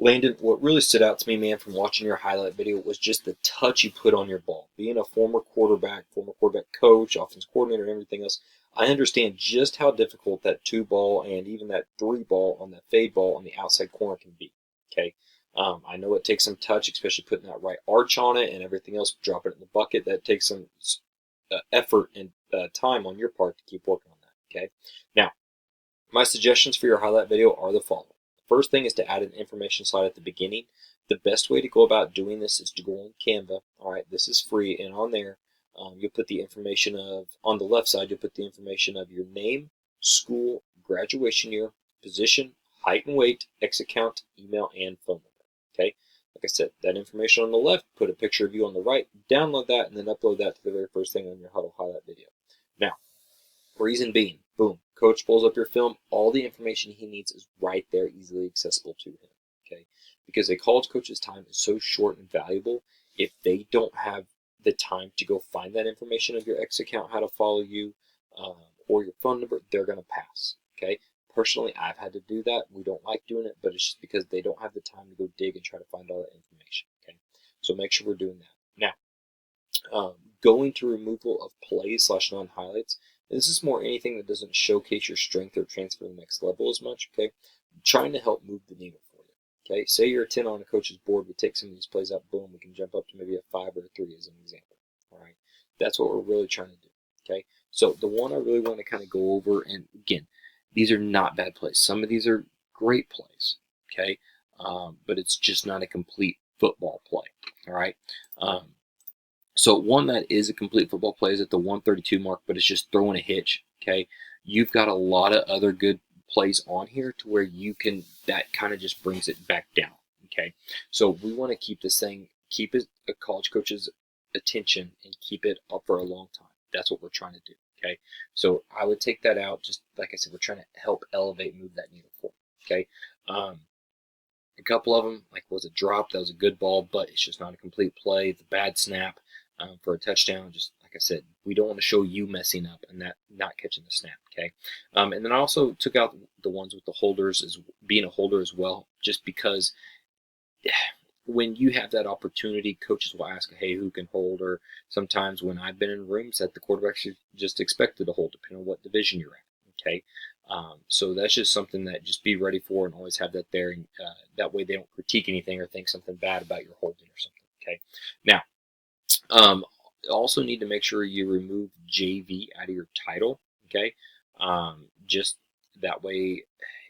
Landon, what really stood out to me, man, from watching your highlight video was just the touch you put on your ball. Being a former quarterback coach, offense coordinator, and everything else, I understand just how difficult that two ball and even that three ball on that fade ball on the outside corner can be. Okay, I know it takes some touch, especially putting that right arch on it and everything else, dropping it in the bucket. That takes some effort and time on your part to keep working on that. Okay, now my suggestions for your highlight video are the following. The first thing is to add an information slide at the beginning. The best way to go about doing this is to go on Canva. All right, this is free, and on there, you'll put the information of, on the left side, you'll put the information of your name, school, graduation year, position, height and weight, X account, email, and phone number. Okay, like I said, that information on the left, put a picture of you on the right, download that, and then upload that to the very first thing on your Huddle highlight video. Now, reason being, boom, coach pulls up your film. All the information he needs is right there, easily accessible to him. Okay, because a college coach's time is so short and valuable. If they don't have the time to go find that information of your X account, how to follow you, or your phone number, they're going to pass. Okay. Personally, I've had to do that. We don't like doing it, but it's just because they don't have the time to go dig and try to find all that information. Okay, so make sure we're doing that. Now, going to removal of plays / non-highlights. This is more anything that doesn't showcase your strength or transfer to the next level as much. Okay, trying to help move the needle for you. Okay, say you're a 10 on a coach's board, we take some of these plays out, boom, we can jump up to maybe a 5 or a 3 as an example. All right, that's what we're really trying to do. Okay, so the one I really want to kind of go over, and again, these are not bad plays. Some of these are great plays. Okay, but it's just not a complete football play. All right. So one that is a complete football play is at the 132 mark, but it's just throwing a hitch. Okay, you've got a lot of other good plays on here to where you can, that kind of just brings it back down. Okay, so we want to keep this thing, keep it a college coach's attention and keep it up for a long time. That's what we're trying to do. Okay, so I would take that out. Just like I said, we're trying to help elevate, move that needle forward. Okay, a couple of them, like was a drop, that was a good ball, but it's just not a complete play. The bad snap for a touchdown, just like I said, we don't want to show you messing up and that not catching the snap. Okay, and then I also took out the ones with the holders as being a holder as well, just because when you have that opportunity, coaches will ask, hey, who can hold? Or sometimes when I've been in rooms that the quarterbacks just expected to hold, depending on what division you're at. Okay, so that's just something that just be ready for and always have that there. And that way they don't critique anything or think something bad about your holding or something. Okay, now also need to make sure you remove JV out of your title. Okay, just that way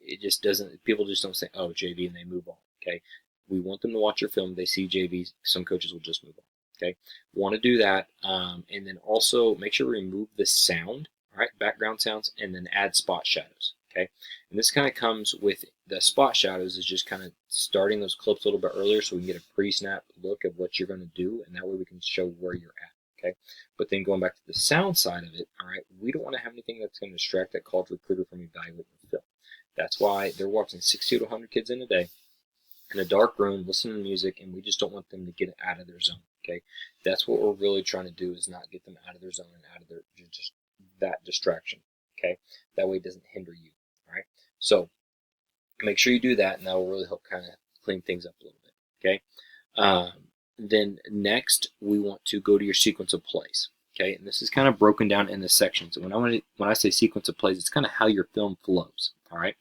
it just doesn't, people just don't say, oh, JV, and they move on. Okay, we want them to watch your film. They see JV, some coaches will just move on. Okay, want to do that, and then also make sure to remove the sound. All right, background sounds, and then add spot shadows. Okay, and this kind of comes with the spot shadows, is just kind of starting those clips a little bit earlier so we can get a pre-snap look of what you're going to do, and that way we can show where you're at. Okay, but then going back to the sound side of it, all right, we don't want to have anything that's going to distract that college recruiter from evaluating the film. That's why they're watching 60 to 100 kids in a day in a dark room, listening to music, and we just don't want them to get out of their zone. Okay, that's what we're really trying to do, is not get them out of their zone and out of their just that distraction. Okay, that way it doesn't hinder you. All right, so make sure you do that, and that will really help kind of clean things up a little bit. Okay, then next we want to go to your sequence of plays. Okay, and this is kind of broken down into sections. And when I say sequence of plays, it's kind of how your film flows. All right,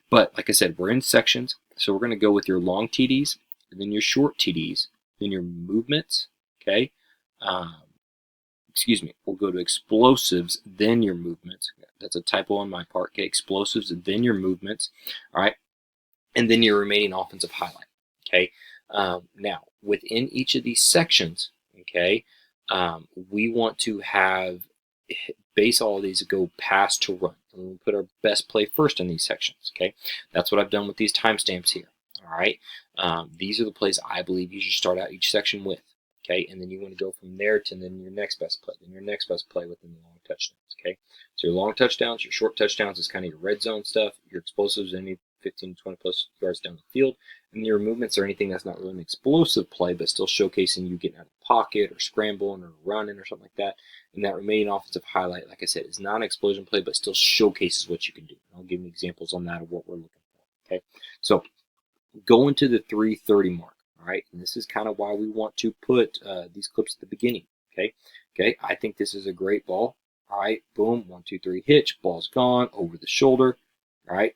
but like I said, we're in sections, so we're going to go with your long TDs, and then your short TDs, then your movements. Okay, excuse me, we'll go to explosives, then your movements. That's a typo on my part. Okay, explosives, then your movements. All right, and then your remaining offensive highlight. Okay, now within each of these sections, okay, we want to have base all of these go pass to run. And we'll put our best play first in these sections. Okay, that's what I've done with these timestamps here. All right, these are the plays I believe you should start out each section with. Okay, and then you want to go from there to then your next best play, then your next best play within the long touchdowns. Okay, so your long touchdowns, your short touchdowns is kind of your red zone stuff. Your explosives, any 15 to 20 plus yards down the field, and your movements are anything that's not really an explosive play, but still showcasing you getting out of the pocket or scrambling or running or something like that. And that remaining offensive highlight, like I said, is not an explosion play, but still showcases what you can do. And I'll give you examples on that of what we're looking for. Okay, so Going to the 3:30 mark. All right, and this is kind of why we want to put these clips at the beginning. Okay. I think this is a great ball. All right, boom, 1, 2, 3, hitch, ball's gone over the shoulder. All right,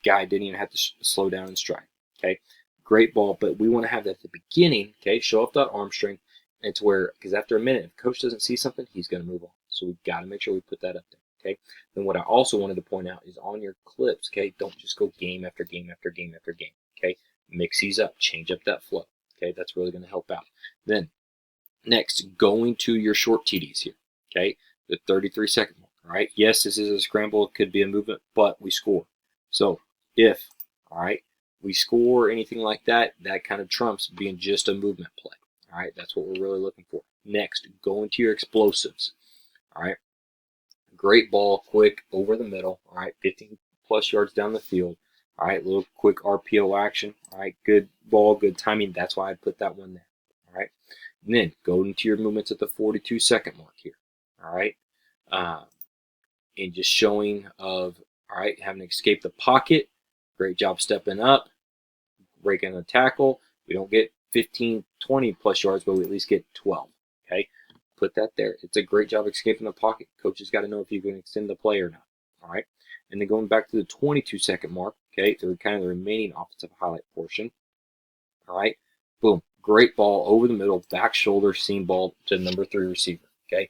guy didn't even have to slow down and strike. Okay, great ball, but we want to have that at the beginning. Okay, show off that arm strength, and to where, because after a minute, if coach doesn't see something, he's going to move on. So we've got to make sure we put that up there. Okay. Then what I also wanted to point out is on your clips. Okay, don't just go game after game after game after game. Okay, mix these up, change up that flow. Okay, that's really going to help out. Then next, going to your short TDs here. Okay, the 33-second mark. All right, yes, this is a scramble. It could be a movement, but we score. So if, all right, we score anything like that, that kind of trumps being just a movement play. All right, that's what we're really looking for. Next, go into your explosives. All right, great ball, quick, over the middle. All right, 15 plus yards down the field. All right, little quick RPO action. All right, good ball, good timing. That's why I put that one there. All right, and then go into your movements at the 42-second mark here. All right, and just showing of, all right, having to escape the pocket. Great job stepping up, breaking the tackle. We don't get 15, 20 plus yards, but we at least get 12. Okay, put that there. It's a great job escaping the pocket. Coach has got to know if you can extend the play or not. All right, and then going back to the 22-second mark. Okay, so kind of the remaining offensive highlight portion. All right, boom, great ball over the middle, back shoulder, seam ball to number 3 receiver. Okay,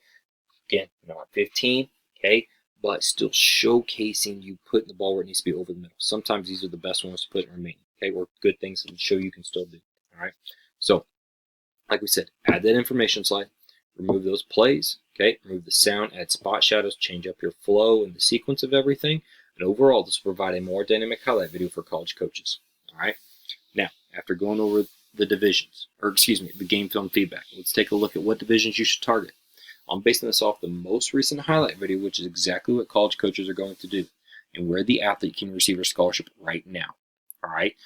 again, not 15. Okay, but still showcasing you putting the ball where it needs to be over the middle. Sometimes these are the best ones to put in remaining. Okay, or good things that show you can still do. All right, so like we said, add that information slide, remove those plays. Okay, remove the sound, add spot shadows, change up your flow and the sequence of everything. And overall, this will provide a more dynamic highlight video for college coaches. All right, now after going over the divisions, or excuse me, the game film feedback, let's take a look at what divisions you should target. I'm basing this off the most recent highlight video, which is exactly what college coaches are going to do, and where the athlete can receive a scholarship right now. All right,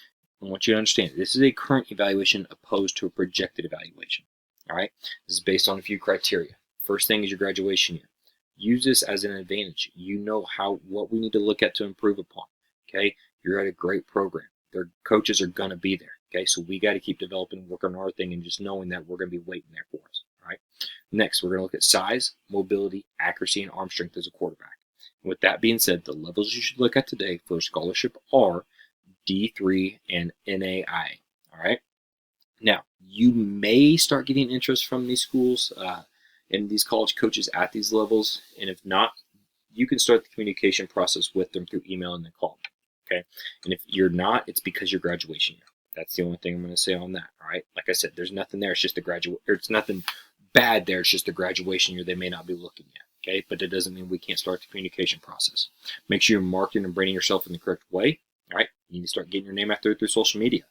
I want you to understand this is a current evaluation opposed to a projected evaluation. All right, this is based on a few criteria. First thing is your graduation year. Use this as an advantage. You know what we need to look at to improve upon. Okay, you're at a great program. Their coaches are going to be there. Okay, so we got to keep developing and working on our thing, and just knowing that we're going to be waiting there for us. All right. Next, we're going to look at size, mobility, accuracy, and arm strength as a quarterback. And with that being said, the levels you should look at today for a scholarship are D3 and NAI. All right. Now, you may start getting interest from these schools and these college coaches at these levels, and if not, you can start the communication process with them through email and then call them. Okay. And if you're not, it's because your graduation year. That's the only thing I'm going to say on that. All right. Like I said, there's nothing there. It's just it's nothing bad there. It's just a graduation year. They may not be looking yet. Okay. But it doesn't mean we can't start the communication process. Make sure you're marketing and branding yourself in the correct way. All right. You need to start getting your name out there through social media.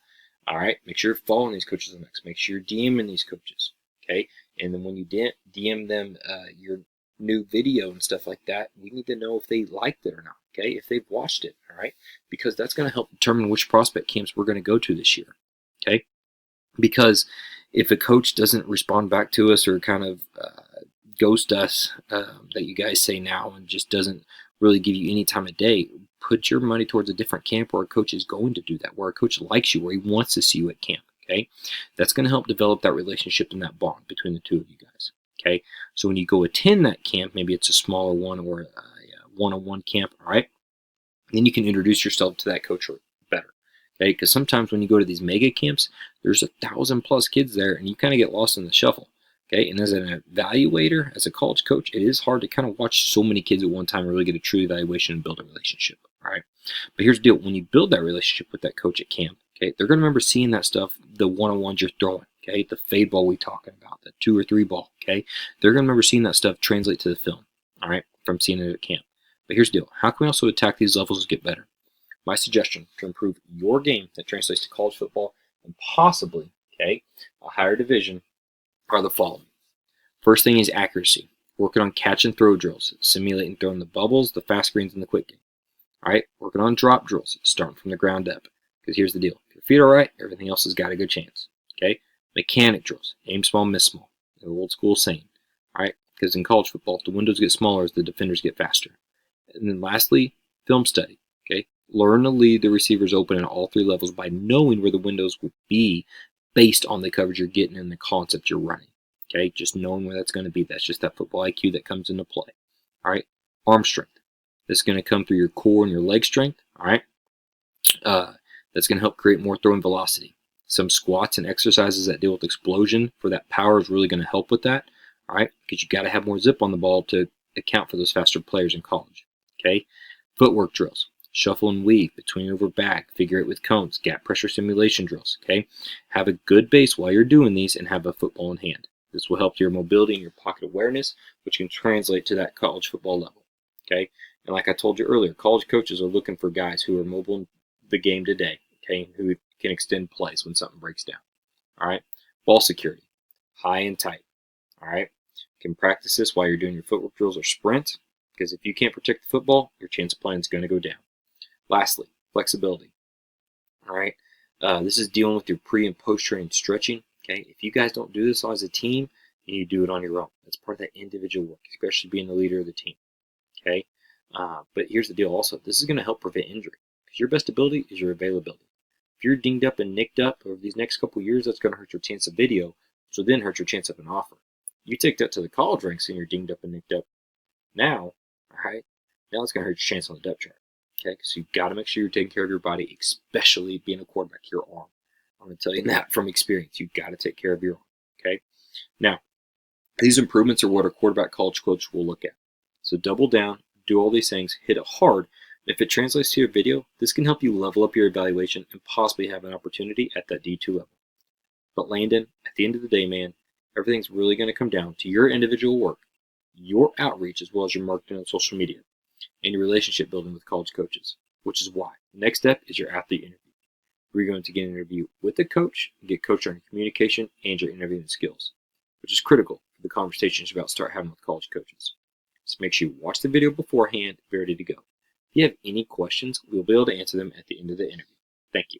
All right. Make sure you're following these coaches next. Make sure you're DMing these coaches. Okay. And then when you DM them your new video and stuff like that, we need to know if they liked it or not. Okay, if they've watched it. All right, because that's going to help determine which prospect camps we're going to go to this year. Okay, because if a coach doesn't respond back to us or kind of ghost us, that you guys say now, and just doesn't really give you any time of day, put your money towards a different camp where a coach is going to do that, where a coach likes you, where he wants to see you at camp. Okay, that's going to help develop that relationship and that bond between the two of you guys. Okay, so when you go attend that camp, maybe it's a smaller one or a one-on-one camp, all right, then you can introduce yourself to that coach better. Okay, because sometimes when you go to these mega camps, there's 1,000+ kids there, and you kind of get lost in the shuffle. Okay, and as an evaluator, as a college coach, it is hard to kind of watch so many kids at one time and really get a true evaluation and build a relationship. All right, but here's the deal: when you build that relationship with that coach at camp, okay, they're going to remember seeing that stuff, the one-on-ones you're throwing. Okay, the fade ball we talking about, the 2 or 3 ball. Okay, they're going to remember seeing that stuff translate to the film. All right, from seeing it at camp. But here's the deal: how can we also attack these levels and get better? My suggestion to improve your game that translates to college football and possibly, okay, a higher division are the following. First thing is accuracy. Working on catch and throw drills, simulating throwing the bubbles, the fast screens, and the quick game. All right, working on drop drills, starting from the ground up. Because here's the deal: if your feet are right, everything else has got a good chance. Okay, mechanic drills, aim small, miss small. The old school saying. All right, because in college football, the windows get smaller as the defenders get faster. And then lastly, film study. Okay, Learn to lead the receivers open at all 3 levels by knowing where the windows will be based on the coverage you're getting and the concept you're running. Okay, just knowing where that's going to be. That's just that football IQ that comes into play. All right, arm strength. This is going to come through your core and your leg strength. All right, that's going to help create more throwing velocity. Some squats and exercises that deal with explosion for that power is really going to help with that. All right, because you got to have more zip on the ball to account for those faster players in college. Okay, footwork drills. Shuffle and weave, between over back, figure eight with cones, gap pressure simulation drills. Okay, have a good base while you're doing these and have a football in hand. This will help your mobility and your pocket awareness, which can translate to that college football level. Okay, and like I told you earlier, college coaches are looking for guys who are mobile in the game today. Okay, who can extend plays when something breaks down. All right, ball security, high and tight. All right, you can practice this while you're doing your footwork drills or sprints, because if you can't protect the football, your chance of playing is going to go down. Lastly, flexibility. All right, this is dealing with your pre and post training stretching. Okay, if you guys don't do this as a team, then you do it on your own. That's part of that individual work, especially being the leader of the team. Okay, but here's the deal. Also, this is going to help prevent injury because your best ability is your availability. If you're dinged up and nicked up over these next couple of years, that's going to hurt your chance of video, so then hurt your chance of an offer. You take that to the college ranks and you're dinged up and nicked up. Now, all right, now it's going to hurt your chance on the depth chart. Okay, so you've got to make sure you're taking care of your body, especially being a quarterback, your arm. I'm going to tell you that from experience. You've got to take care of your arm. Okay, now these improvements are what a quarterback college coach will look at. So double down, do all these things, hit it hard. If it translates to your video, this can help you level up your evaluation and possibly have an opportunity at that D2 level. But Landon, at the end of the day, man, everything's really going to come down to your individual work, your outreach, as well as your marketing on social media, and your relationship building with college coaches, which is why the next step is your athlete interview. We're going to get an interview with the coach and get coached on your communication and your interviewing skills, which is critical for the conversations you're about to start having with college coaches. So make sure you watch the video beforehand, be ready to go. If you have any questions, we'll be able to answer them at the end of the interview. Thank you.